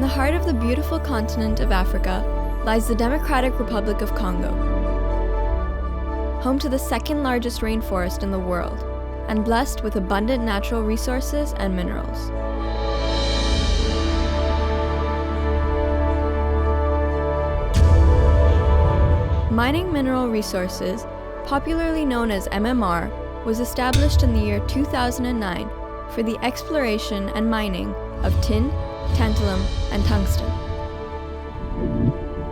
the heart of the beautiful continent of Africa lies the Democratic Republic of Congo, home to the second largest rainforest in the world, and blessed with abundant natural resources and minerals. Mining Mineral Resources, popularly known as MMR, was established in the year 2009 for the exploration and mining of tin, tantalum, and tungsten.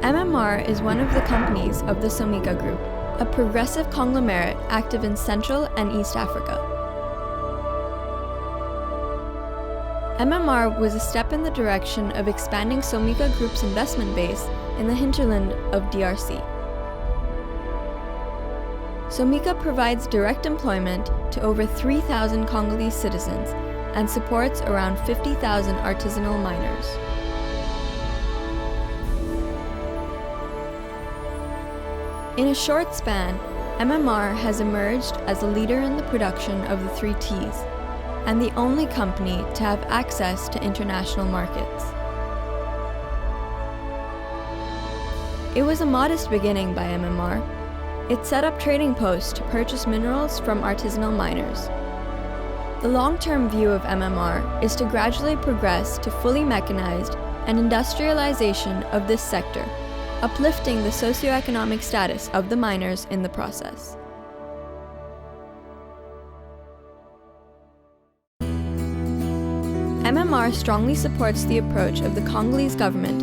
MMR is one of the companies of the Somika Group, a progressive conglomerate active in Central and East Africa. MMR was a step in the direction of expanding Somika Group's investment base in the hinterland of DRC. Somika provides direct employment to over 3,000 Congolese citizens and supports around 50,000 artisanal miners. In a short span, MMR has emerged as a leader in the production of the 3 Ts, and the only company to have access to international markets. It was a modest beginning by MMR. It set up trading posts to purchase minerals from artisanal miners. The long-term view of MMR is to gradually progress to fully mechanized and industrialization of this sector, uplifting the socioeconomic status of the miners in the process. MMR strongly supports the approach of the Congolese government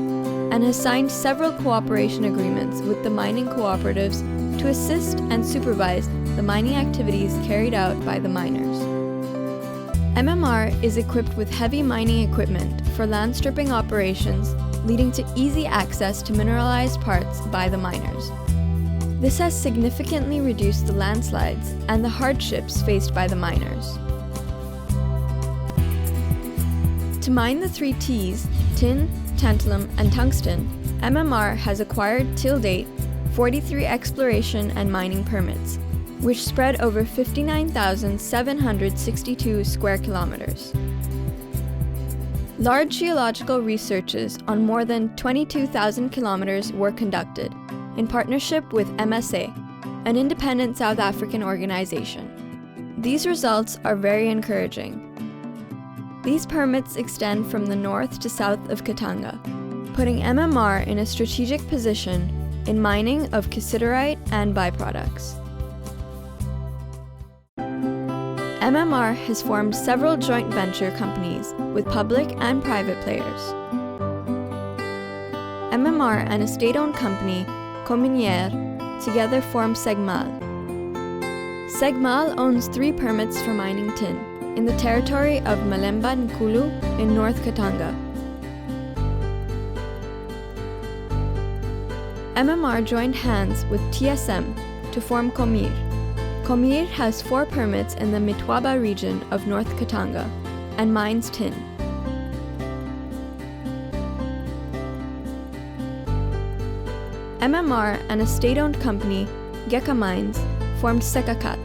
and has signed several cooperation agreements with the mining cooperatives to assist and supervise the mining activities carried out by the miners. MMR is equipped with heavy mining equipment for land stripping operations, leading to easy access to mineralized parts by the miners. This has significantly reduced the landslides and the hardships faced by the miners. To mine the 3 Ts, tin, tantalum, and tungsten, MMR has acquired till date 43 exploration and mining permits, which spread over 59,762 square kilometers. Large geological researches on more than 22,000 kilometers were conducted, in partnership with MSA, an independent South African organization. These results are very encouraging. These permits extend from the north to south of Katanga, putting MMR in a strategic position in mining of cassiterite and byproducts. MMR has formed several joint venture companies with public and private players. MMR and a state-owned company, Cominière, together form Segmal. Segmal owns 3 permits for mining tin in the territory of Malemba Nkulu in North Katanga. MMR joined hands with TSM to form Comir. Comir has 4 permits in the Mitwaba region of North Katanga and mines tin. MMR and a state-owned company, Geka Mines, formed Sekakat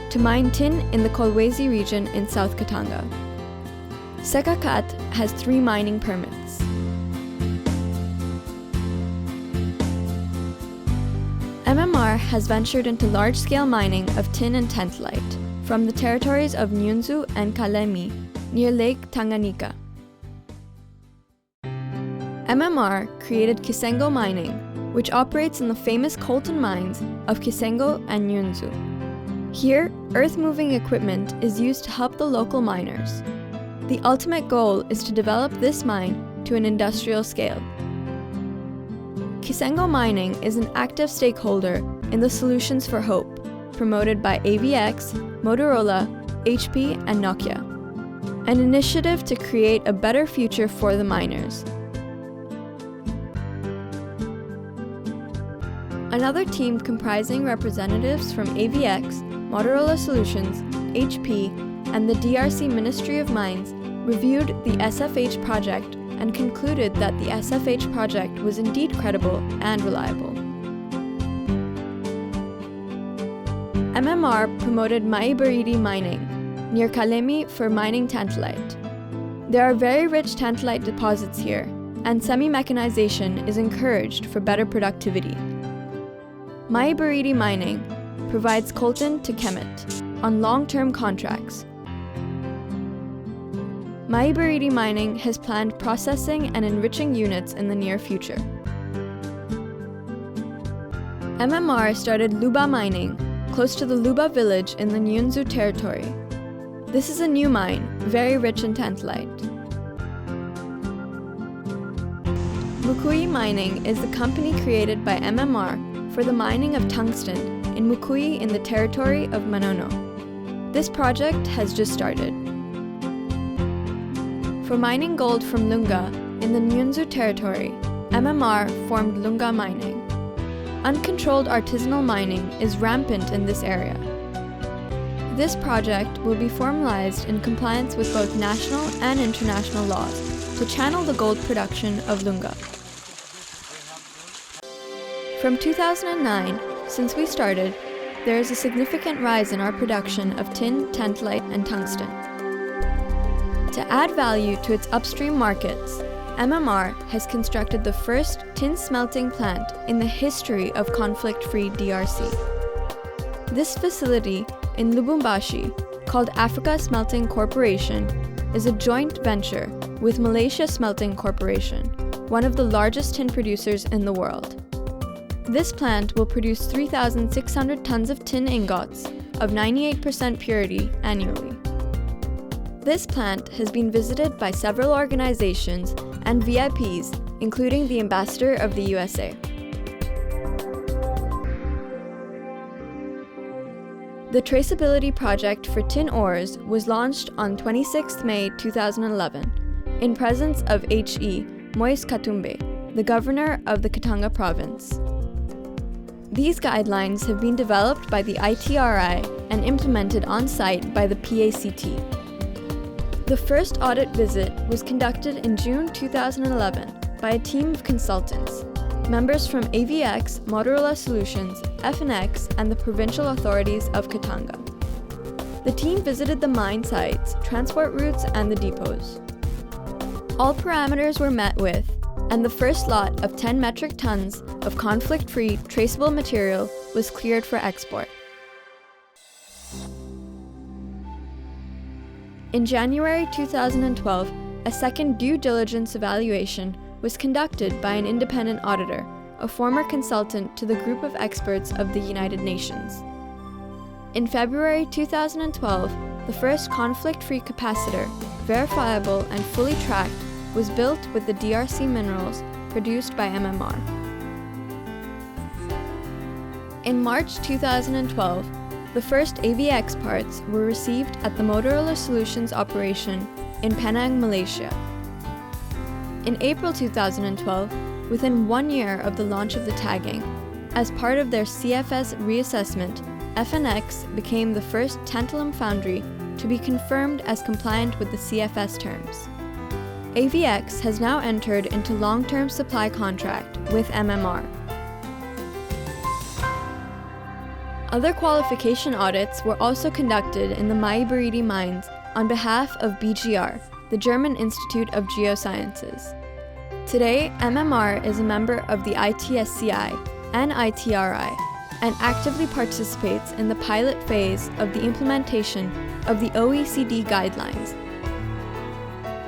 to mine tin in the Kolwezi region in South Katanga. Sekakat has 3 mining permits. MMR has ventured into large-scale mining of tin and tantalite from the territories of Nyunzu and Kalemi near Lake Tanganyika. MMR created Kisengo Mining, which operates in the famous coltan mines of Kisengo and Nyunzu. Here, earth-moving equipment is used to help the local miners. The ultimate goal is to develop this mine to an industrial scale. Kisengo Mining is an active stakeholder in the Solutions for Hope, promoted by AVX, Motorola, HP, and Nokia, an initiative to create a better future for the miners. Another team comprising representatives from AVX, Motorola Solutions, HP, and the DRC Ministry of Mines reviewed the SFH project and concluded that the SFH project was indeed credible and reliable. MMR promoted Maibaridi mining near Kalemi for mining tantalite. There are very rich tantalite deposits here, and semi-mechanization is encouraged for better productivity. Maibaridi Mining provides coltan to Kemet on long-term contracts. Maibaridi Mining has planned processing and enriching units in the near future. MMR started Luba Mining close to the Luba village in the Nyunzu territory. This is a new mine, very rich in tantalite. Mukuyi Mining is the company created by MMR for the mining of tungsten in Mukuyi in the territory of Manono. This project has just started. For mining gold from Lunga in the Nyunzu territory, MMR formed Lunga Mining. Uncontrolled artisanal mining is rampant in this area. This project will be formalized in compliance with both national and international laws to channel the gold production of Lunga. From 2009, since we started, there is a significant rise in our production of tin, tantalite, and tungsten. To add value to its upstream markets, MMR has constructed the first tin smelting plant in the history of conflict-free DRC. This facility in Lubumbashi, called Africa Smelting Corporation, is a joint venture with Malaysia Smelting Corporation, one of the largest tin producers in the world. This plant will produce 3,600 tons of tin ingots of 98% purity annually. This plant has been visited by several organizations and VIPs, including the Ambassador of the USA. The traceability project for tin ores was launched on 26 May 2011 in presence of H.E. Moise Katumbi, the governor of the Katanga province. These guidelines have been developed by the ITRI and implemented on-site by the PACT. The first audit visit was conducted in June 2011 by a team of consultants, members from AVX, Motorola Solutions, FNX, and the provincial authorities of Katanga. The team visited the mine sites, transport routes, and the depots. All parameters were met with, and the first lot of 10 metric tons of conflict-free, traceable material was cleared for export. In January 2012, a second due diligence evaluation was conducted by an independent auditor, a former consultant to the group of experts of the United Nations. In February 2012, the first conflict-free capacitor, verifiable and fully tracked, was built with the DRC minerals produced by MMR. In March 2012, the first AVX parts were received at the Motorola Solutions operation in Penang, Malaysia. In April 2012, within 1 year of the launch of the tagging, as part of their CFS reassessment, FNX became the first tantalum foundry to be confirmed as compliant with the CFS terms. AVX has now entered into long-term supply contract with MMR. Other qualification audits were also conducted in the Maibaridi mines on behalf of BGR, the German Institute of Geosciences. Today, MMR is a member of the ITSCI and ITRI and actively participates in the pilot phase of the implementation of the OECD guidelines.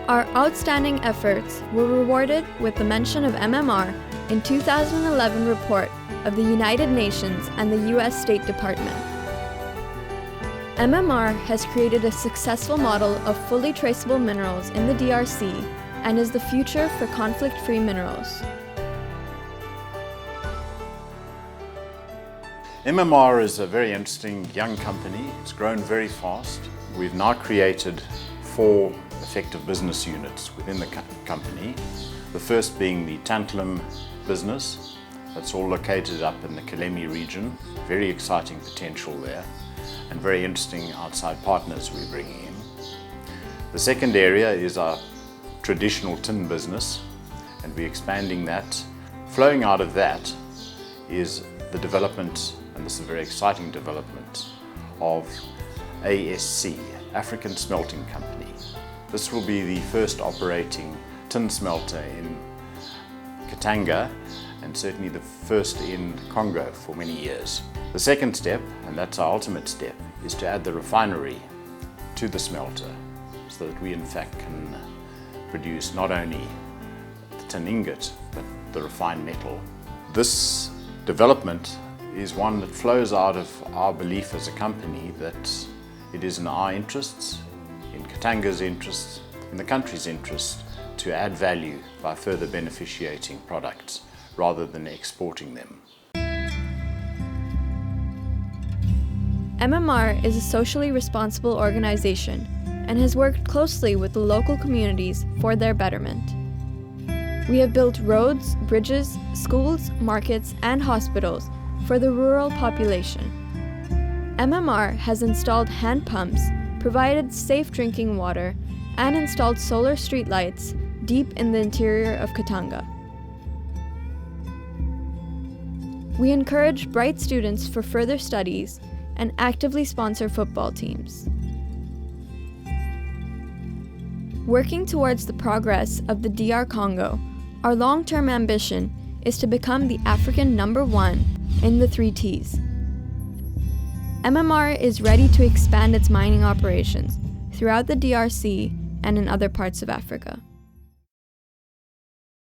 Our outstanding efforts were rewarded with the mention of MMR in 2011 report of the United Nations and the US State Department. MMR has created a successful model of fully traceable minerals in the DRC and is the future for conflict-free minerals. MMR is a very interesting young company. It's grown very fast. We've now created 4 effective business units within the company. The first being the tantalum business. That's all located up in the Kalemi region. Very exciting potential there and very interesting outside partners we're bringing in. The second area is our traditional tin business, and we're expanding that. Flowing out of that is the development, and this is a very exciting development, of ASC, African Smelting Company. This will be the first operating tin smelter in Katanga, and certainly the first in Congo for many years. The second step, and that's our ultimate step, is to add the refinery to the smelter so that we in fact can produce not only the tin ingot but the refined metal. This development is one that flows out of our belief as a company that it is in our interests, in Katanga's interests, in the country's interests, to add value by further beneficiating products rather than exporting them. MMR is a socially responsible organization and has worked closely with the local communities for their betterment. We have built roads, bridges, schools, markets, and hospitals for the rural population. MMR has installed hand pumps, provided safe drinking water, and installed solar streetlights deep in the interior of Katanga. We encourage bright students for further studies and actively sponsor football teams. Working towards the progress of the DR Congo, our long-term ambition is to become the African #1 in the 3 Ts. MMR is ready to expand its mining operations throughout the DRC and in other parts of Africa.